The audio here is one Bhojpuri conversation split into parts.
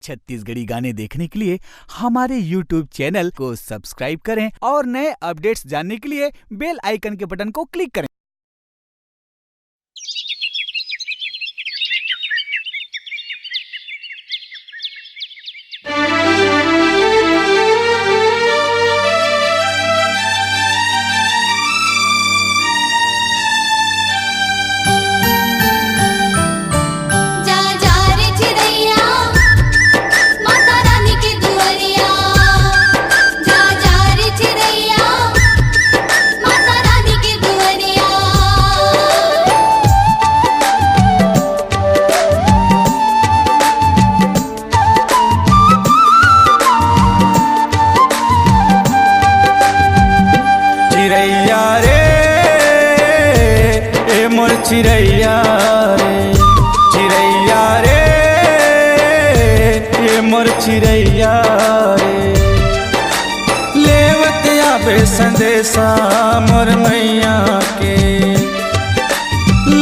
छत्तीसगढ़ी गाने देखने के लिए हमारे YouTube चैनल को सब्सक्राइब करें और नए अपडेट्स जानने के लिए बेल आइकन के बटन को क्लिक करें। चिरैया रे चिरैया रे ये मोर चिरैया रे लेवत आवे संदेशा मोर मैया के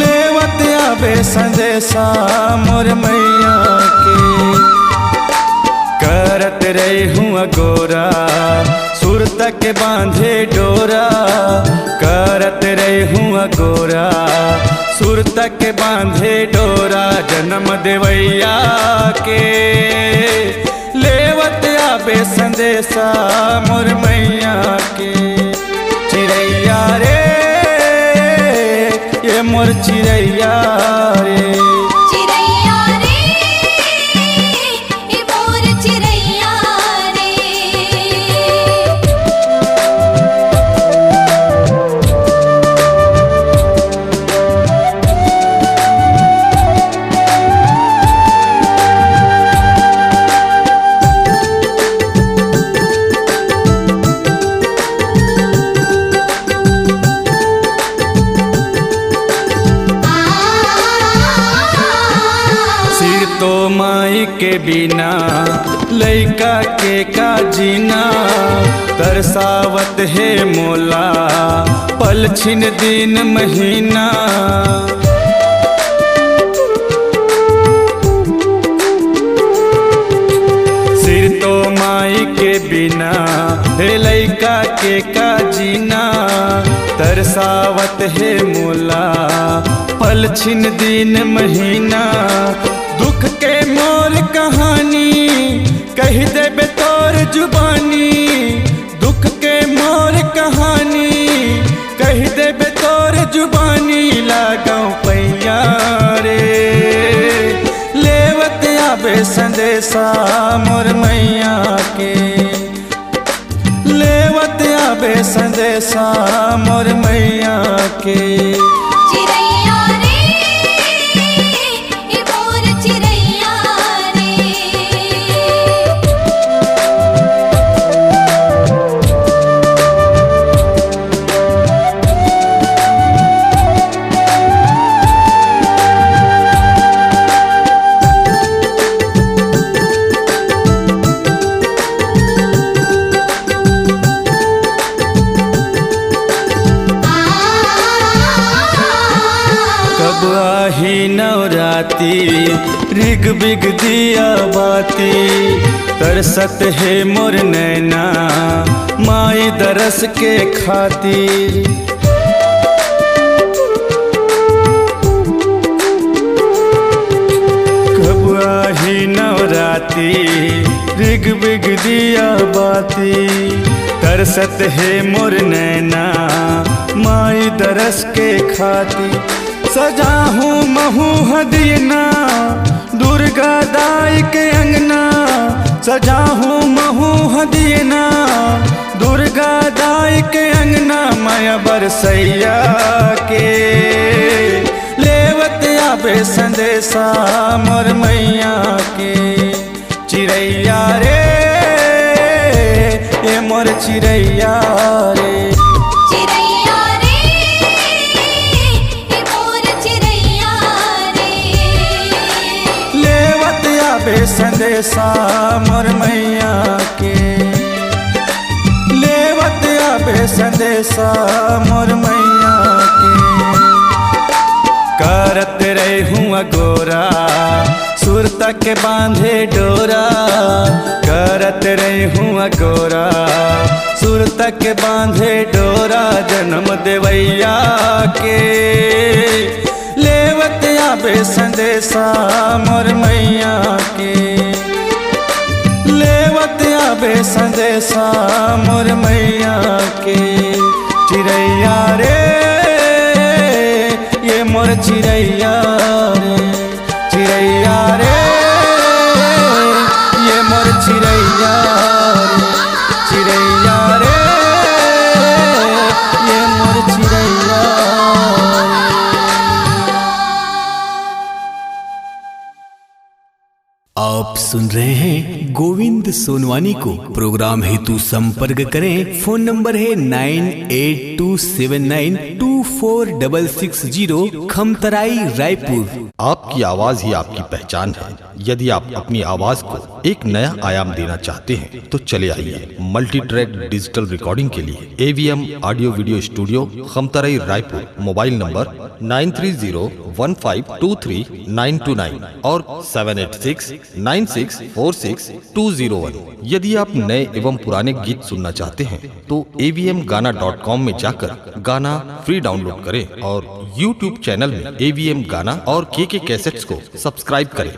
लेवत आवे संदेशा मोर मैया के करत रही हूँ गोरा सुर तक बांधे डोरा करत रही हूँ गोरा सुर तक बांधे डोरा जन्म देवैया के लेवत आवे संदेशा मोर मैया के चिरैया रे ये मोर चिरैया रे तो माई के बिना लइका के का जीना तरसावत है मोला पल छिन दिन महीना सिर तो माई के बिना है लइका के का जीना तरसावत है मोला पल छिन दिन महीना दुख के मोर कहानी कह देबे तोर जुबानी दुख के मोर कहानी कह देबे तोर जुबानी लगाओ पैया रे लेवत आवे संदेशा मोर मैया के लेवत आवे संदेशा मोर मैया के ही नवराती रिग बिग दिया बाती तरसत है मोर नैना माई दरस के खातिर कब आही नवराती रिग बिग दिया बाती तरसत है मोर नैना माई दरस के खातिर सजा हूँ महू हदीना दुर्गा दाई के अंगना सजा हूँ महू हदीना दुर्गा दाई के अंगना माया बरसैया के लेवत आवे संदेशा मोर मैया के चिरैया रे ये मोर चिरैया रे संदेशा मोर मैया के लेवत आवे संदेशा मोर मैया के करत रही हूँ गोरा सुरता के बांधे डोरा करत रही हूँ गोरा। सुरता के बांधे डोरा जन्म देवैया के लेवत आबे संदेशा मोर मैया के। लेवत आबे संदेशा मोर मैया के। चिड़ैया रे ये मोर चिड़ैया रे, चिड़ैया रे ये मोर चिड़ैया रे, चिड़ैया रे ये मोर चिड़ैया। आप सुन रहे हैं गोविंद सोनवानी को। प्रोग्राम हेतु संपर्क करें। फोन नंबर है 9827924660, खमतराई, रायपुर। आपकी आवाज ही आपकी पहचान है। यदि आप अपनी आवाज को एक नया आयाम देना चाहते हैं तो चले आइए मल्टी ट्रैक डिजिटल रिकॉर्डिंग के लिए AVM audio video studio, Khamtarai, Raipur. Mobile number 9301523929 और 7869646201। यदि आप नए एवं पुराने गीत सुनना चाहते हैं तो avmgana.com में जाकर गाना फ्री डाउनलोड करें और YouTube चैनल में AVM गाना और KK कैसेट्स को सब्सक्राइब करें।